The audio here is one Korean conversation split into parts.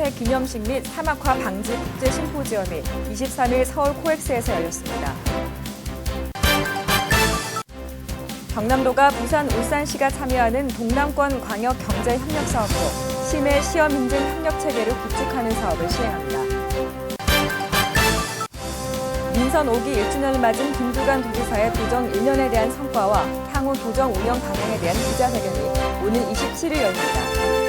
살림의 해 기념식 및 사막화 방지 국제 심포지엄이 23일 서울 코엑스에서 열렸습니다. 경남도가 부산, 울산시가 참여하는 동남권 광역 경제 협력 사업으로 시내 시험 인증 협력 체계를 구축하는 사업을 시행합니다. 민선 5기 1주년을 맞은 김두관 도지사의 도정 1년에 대한 성과와 향후 도정 운영 방향에 대한 기자회견이 오는 27일 열립니다.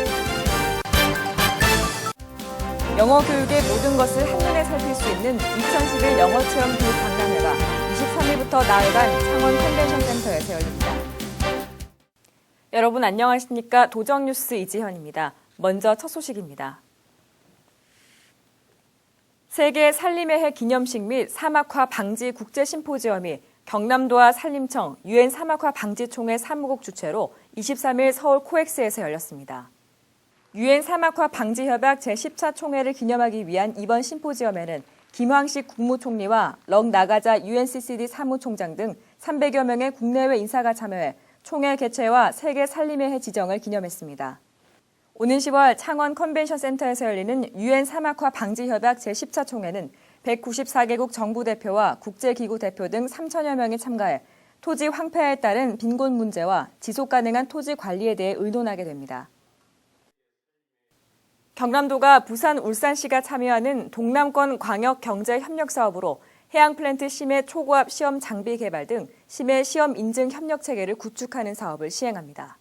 영어 교육의 모든 것을 한눈에 살필 수 있는 2011 영어체험 교육 박람회가 23일부터 나흘간 창원 컨벤션 센터에서 열립니다. 여러분 안녕하십니까? 도정뉴스 이지현입니다. 먼저 첫 소식입니다. 세계 살림의 해 기념식 및 사막화 방지 국제 심포지엄이 경남도와 산림청, 유엔 사막화 방지총회 사무국 주최로 23일 서울 코엑스에서 열렸습니다. 유엔 사막화 방지협약 제14 총회를 기념하기 위한 이번 심포지엄에는 김황식 국무총리와 럭 나가자 UNCCD 사무총장 등 300여 명의 국내외 인사가 참여해 총회 개최와 세계 살림의 해 지정을 기념했습니다. 오는 10월 창원 컨벤션 센터에서 열리는 유엔 사막화 방지협약 제14 총회는 194개국 정부 대표와 국제기구 대표 등 3천여 명이 참가해 토지 황폐화에 따른 빈곤 문제와 지속 가능한 토지 관리에 대해 의논하게 됩니다. 경남도가 부산, 울산시가 참여하는 동남권 광역 경제 협력 사업으로 해양 플랜트 심해 초고압 시험 장비 개발 등 심해 시험 인증 협력 체계를 구축하는 사업을 시행합니다.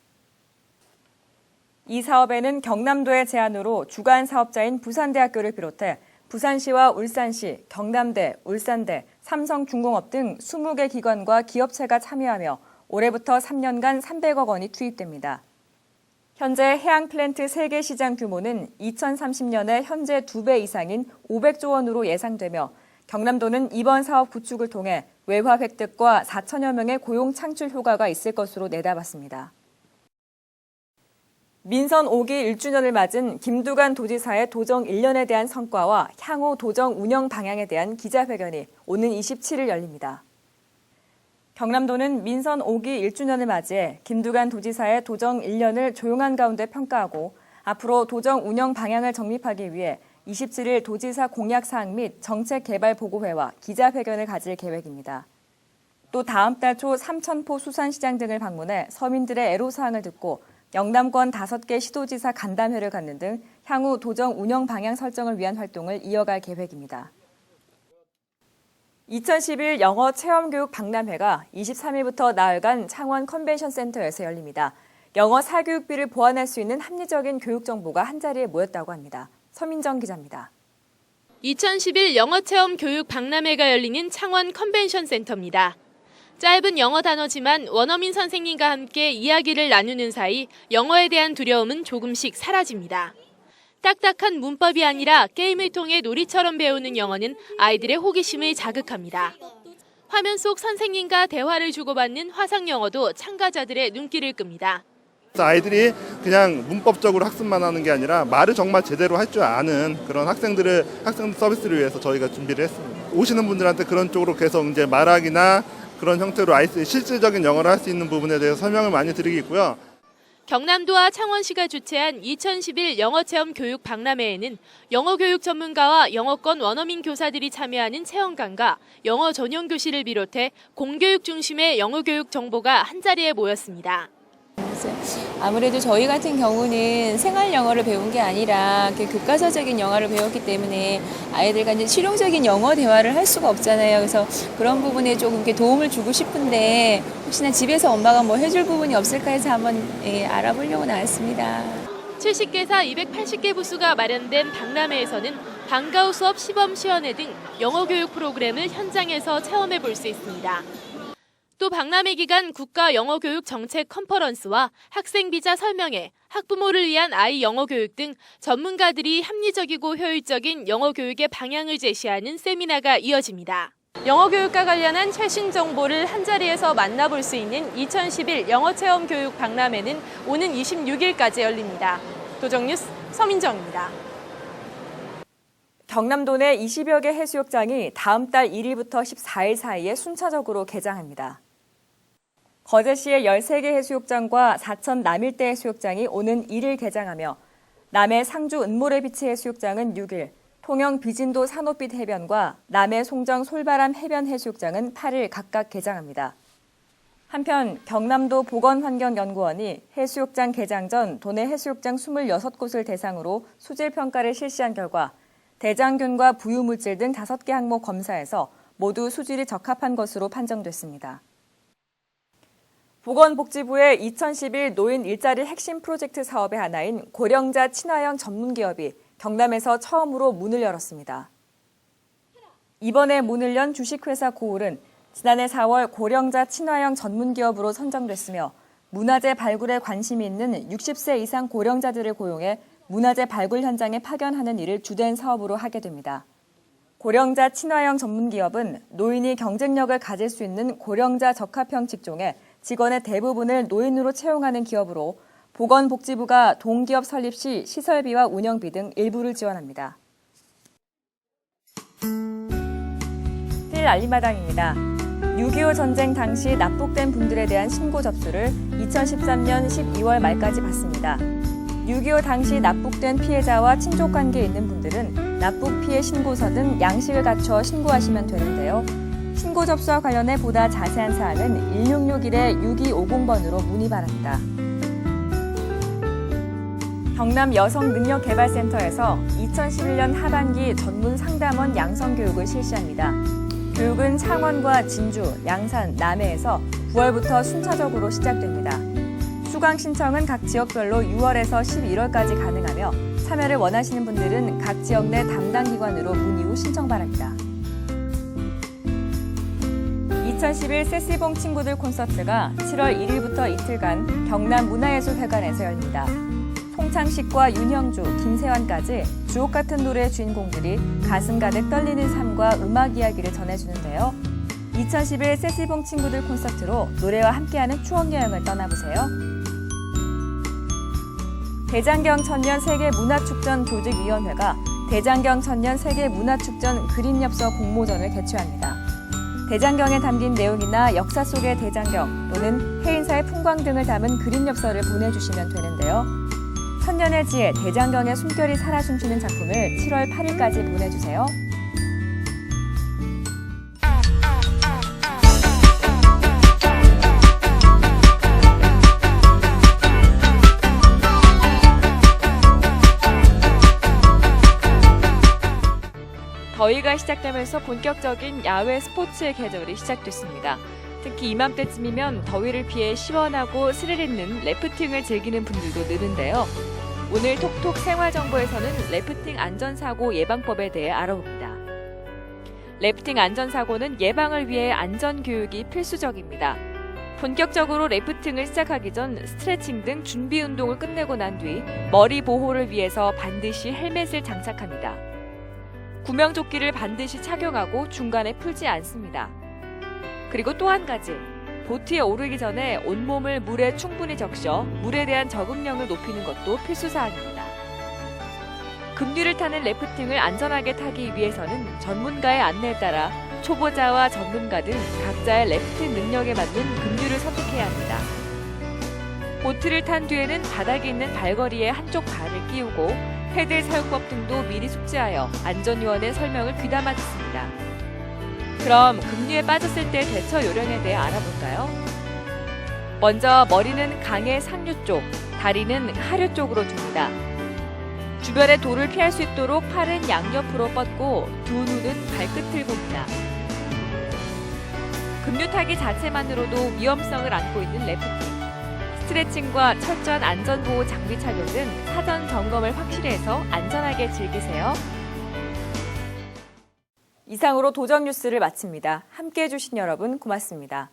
이 사업에는 경남도의 제안으로 주관 사업자인 부산대학교를 비롯해 부산시와 울산시, 경남대, 울산대, 삼성중공업 등 20개 기관과 기업체가 참여하며 올해부터 3년간 300억 원이 투입됩니다. 현재 해양 플랜트 세계 시장 규모는 2030년에 현재 2배 이상인 500조 원으로 예상되며 경남도는 이번 사업 구축을 통해 외화 획득과 4천여 명의 고용 창출 효과가 있을 것으로 내다봤습니다. 민선 5기 1주년을 맞은 김두관 도지사의 도정 1년에 대한 성과와 향후 도정 운영 방향에 대한 기자회견이 오는 27일 열립니다. 경남도는 민선 5기 1주년을 맞이해 김두관 도지사의 도정 1년을 조용한 가운데 평가하고 앞으로 도정 운영 방향을 정립하기 위해 27일 도지사 공약 사항 및 정책 개발 보고회와 기자회견을 가질 계획입니다. 또 다음 달 초 삼천포 수산시장 등을 방문해 서민들의 애로사항을 듣고 영남권 5개 시도지사 간담회를 갖는 등 향후 도정 운영 방향 설정을 위한 활동을 이어갈 계획입니다. 2011 영어 체험교육 박람회가 23일부터 나흘간 창원 컨벤션 센터에서 열립니다. 영어 사교육비를 보완할 수 있는 합리적인 교육 정보가 한자리에 모였다고 합니다. 서민정 기자입니다. 2011 영어 체험 교육 박람회가 열리는 창원 컨벤션 센터입니다. 짧은 영어 단어지만 원어민 선생님과 함께 이야기를 나누는 사이 영어에 대한 두려움은 조금씩 사라집니다. 딱딱한 문법이 아니라 게임을 통해 놀이처럼 배우는 영어는 아이들의 호기심을 자극합니다. 화면 속 선생님과 대화를 주고받는 화상 영어도 참가자들의 눈길을 끕니다. 아이들이 그냥 문법적으로 학습만 하는 게 아니라 말을 정말 제대로 할 줄 아는 그런 학생 서비스를 위해서 저희가 준비를 했습니다. 오시는 분들한테 그런 쪽으로 계속 이제 말하기나 그런 형태로 실질적인 영어를 할 수 있는 부분에 대해서 설명을 많이 드리고 있고요. 경남도와 창원시가 주최한 2011 영어체험 교육 박람회에는 영어 교육 전문가와 영어권 원어민 교사들이 참여하는 체험관과 영어 전용 교실을 비롯해 공교육 중심의 영어 교육 정보가 한자리에 모였습니다. 아무래도 저희 같은 경우는 생활 영어를 배운 게 아니라 교과서적인 영어를 배웠기 때문에 아이들과 이제 실용적인 영어 대화를 할 수가 없잖아요. 그래서 그런 부분에 조금 이렇게 도움을 주고 싶은데 혹시나 집에서 엄마가 뭐 해줄 부분이 없을까 해서 한번 알아보려고 나왔습니다. 70개사 280개 부스가 마련된 박람회에서는 방과후 수업 시범 시연회 등 영어 교육 프로그램을 현장에서 체험해 볼 수 있습니다. 또 박람회 기간 국가 영어 교육 정책 컨퍼런스와 학생 비자 설명회, 학부모를 위한 아이 영어 교육 등 전문가들이 합리적이고 효율적인 영어 교육의 방향을 제시하는 세미나가 이어집니다. 영어 교육과 관련한 최신 정보를 한자리에서 만나볼 수 있는 2011 영어 체험 교육 박람회는 오는 26일까지 열립니다. 도정뉴스 서민정입니다. 경남도 내 20여 개 해수욕장이 다음 달 1일부터 14일 사이에 순차적으로 개장합니다. 거제시의 13개 해수욕장과 사천 남일대 해수욕장이 오는 1일 개장하며 남해 상주 은모래비치 해수욕장은 6일, 통영 비진도 산호빛 해변과 남해 송정 솔바람 해변 해수욕장은 8일 각각 개장합니다. 한편 경남도 보건환경연구원이 해수욕장 개장 전 도내 해수욕장 26곳을 대상으로 수질 평가를 실시한 결과 대장균과 부유물질 등 5개 항목 검사에서 모두 수질이 적합한 것으로 판정됐습니다. 보건복지부의 2011 노인 일자리 핵심 프로젝트 사업의 하나인 고령자 친화형 전문기업이 경남에서 처음으로 문을 열었습니다. 이번에 문을 연 주식회사 고울은 지난해 4월 고령자 친화형 전문기업으로 선정됐으며 문화재 발굴에 관심이 있는 60세 이상 고령자들을 고용해 문화재 발굴 현장에 파견하는 일을 주된 사업으로 하게 됩니다. 고령자 친화형 전문기업은 노인이 경쟁력을 가질 수 있는 고령자 적합형 직종에 직원의 대부분을 노인으로 채용하는 기업으로 보건복지부가 동기업 설립 시 시설비와 운영비 등 일부를 지원합니다. 실 알림마당입니다. 6.25 전쟁 당시 납북된 분들에 대한 신고 접수를 2013년 12월 말까지 받습니다. 6.25 당시 납북된 피해자와 친족관계에 있는 분들은 납북 피해 신고서 등 양식을 갖춰 신고하시면 되는데요. 신고 접수와 관련해 보다 자세한 사항은 1661-6250번으로 문의 바랍니다. 경남 여성능력개발센터에서 2011년 하반기 전문 상담원 양성교육을 실시합니다. 교육은 창원과 진주, 양산, 남해에서 9월부터 순차적으로 시작됩니다. 수강 신청은 각 지역별로 6월에서 11월까지 가능하며 참여를 원하시는 분들은 각 지역 내 담당 기관으로 문의 후 신청 바랍니다. 2011 세시봉 친구들 콘서트가 7월 1일부터 이틀간 경남문화예술회관에서 열립니다. 송창식과 윤형주, 김세환까지 주옥 같은 노래의 주인공들이 가슴 가득 떨리는 삶과 음악 이야기를 전해주는데요. 2011 세시봉 친구들 콘서트로 노래와 함께하는 추억여행을 떠나보세요. 대장경 천년 세계문화축전 조직위원회가 대장경 천년 세계문화축전 그림엽서 공모전을 개최합니다. 대장경에 담긴 내용이나 역사 속의 대장경 또는 해인사의 풍광 등을 담은 그림엽서를 보내주시면 되는데요. 천년의 지혜 대장경의 숨결이 살아 숨쉬는 작품을 7월 8일까지 보내주세요. 더위가 시작되면서 본격적인 야외 스포츠의 계절이 시작됐습니다. 특히 이맘때쯤이면 더위를 피해 시원하고 스릴 있는 래프팅을 즐기는 분들도 느는데요. 오늘 톡톡 생활정보에서는 래프팅 안전사고 예방법에 대해 알아봅니다. 래프팅 안전사고는 예방을 위해 안전교육이 필수적입니다. 본격적으로 래프팅을 시작하기 전 스트레칭 등 준비 운동을 끝내고 난 뒤 머리 보호를 위해서 반드시 헬멧을 장착합니다. 구명조끼를 반드시 착용하고 중간에 풀지 않습니다. 그리고 또 한 가지, 보트에 오르기 전에 온몸을 물에 충분히 적셔 물에 대한 적응력을 높이는 것도 필수사항입니다. 급류를 타는 래프팅을 안전하게 타기 위해서는 전문가의 안내에 따라 초보자와 전문가 등 각자의 래프팅 능력에 맞는 급류를 선택해야 합니다. 보트를 탄 뒤에는 바닥에 있는 발걸이에 한쪽 발을 끼우고 패들 사용법 등도 미리 숙지하여 안전요원의 설명을 귀담아 듣습니다. 그럼 급류에 빠졌을 때 대처 요령에 대해 알아볼까요? 먼저 머리는 강의 상류 쪽, 다리는 하류 쪽으로 둡니다. 주변의 돌을 피할 수 있도록 팔은 양옆으로 뻗고 두 눈은 발끝을 봅니다. 급류 타기 자체만으로도 위험성을 안고 있는 래프팅. 스트레칭과 철저한 안전보호 장비 착용 등 사전 점검을 확실히 해서 안전하게 즐기세요. 이상으로 도전 뉴스를 마칩니다. 함께해 주신 여러분 고맙습니다.